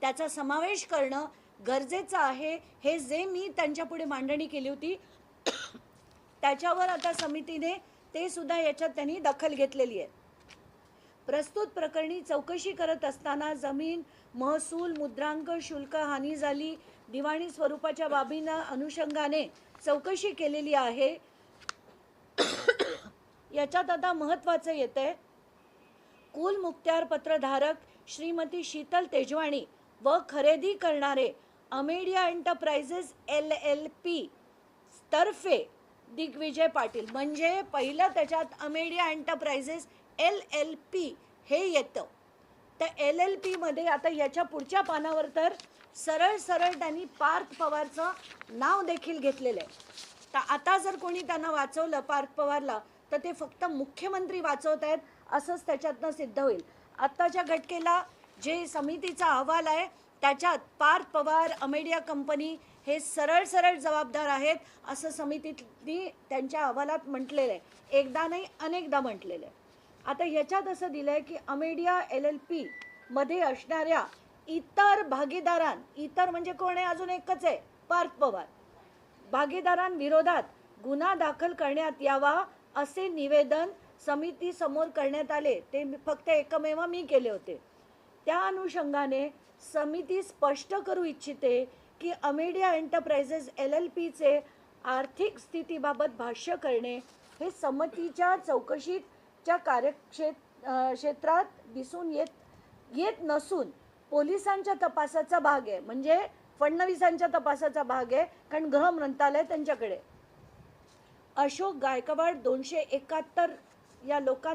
त्याचा समावेश करणं गरजेचं आहे, हे जे मी त्यांच्यापुढे मांडणी केली होती त्याच्यावर आता समितीने ते सुद्धा याच्यात त्यांनी दखल घेतलेली आहे. प्रस्तुत प्रकरणी चौकशी करत असताना जमीन, महसूल, मुद्रांक, शुल्क, हानी झाली, दिवाणी स्वरूपाच्या बाबींना अनुषंगाने चौकशी केलेली आहे. याच्यात आता महत्त्वाचं येतंय, कुल मुक्त्यार पत्रधारक श्रीमती शीतल तेजवाणी व खरेदी करणारे अमेडिया एंटरप्राइजेस LLP तर्फे दिग्विजय पाटील. म्हणजे पहिलं त्याच्यात अमेडिया एंटरप्राइजेस LLP हे येतं. तर LLP मध्ये आता याच्या पुढच्या पानावर तर सरळ त्यांनी पार्थ पवारचं नाव देखील घेतलेलं आहे. तर आता जर कोणी त्यांना वाचवलं पार्थ पवारला, तर ते फक्त मुख्यमंत्री वाचवत आहेत असंच त्याच्यातनं सिद्ध होईल. आत्ताच्या घटकेला जे समितीचा अहवाल आहे त्याच्यात पार्थ पवार, अमेडिया कंपनी हे सरळ जबाबदार आहेत असं समितीने त्यांच्या अहवालात म्हटलेलं आहे. एकदा नाही अनेकदा म्हटलेलं आहे. आता याच्यात असं दिलं आहे की अमेडिया LLP मध्ये असणाऱ्या इतर इतर म्हणजे कोण आहे, अजून एकच आहे, पार्थ पवार, भागीदारांविरोधात गुन्हा दाखल करण्यात यावा असे निवेदन समितीसमोर करण्यात आले. ते फक्त एकमेव मी केले होते. त्या अनुषंगाने समिती स्पष्ट करू इच्छिते की अमेडिया एंटरप्राइजेस LLPचे आर्थिक स्थितीबाबत भाष्य करणे हे समितीच्या चौकशीच्या क्षेत्रात दिसून येत नसून पोलिसांच्या तपासाचा भाग आहे. म्हणजे फडणवीसांच्या तपासाचा भाग आहे, कारण गृह मंत्रालय त्यांच्याकडे. अशोक गायकवाड 271 या लोकांना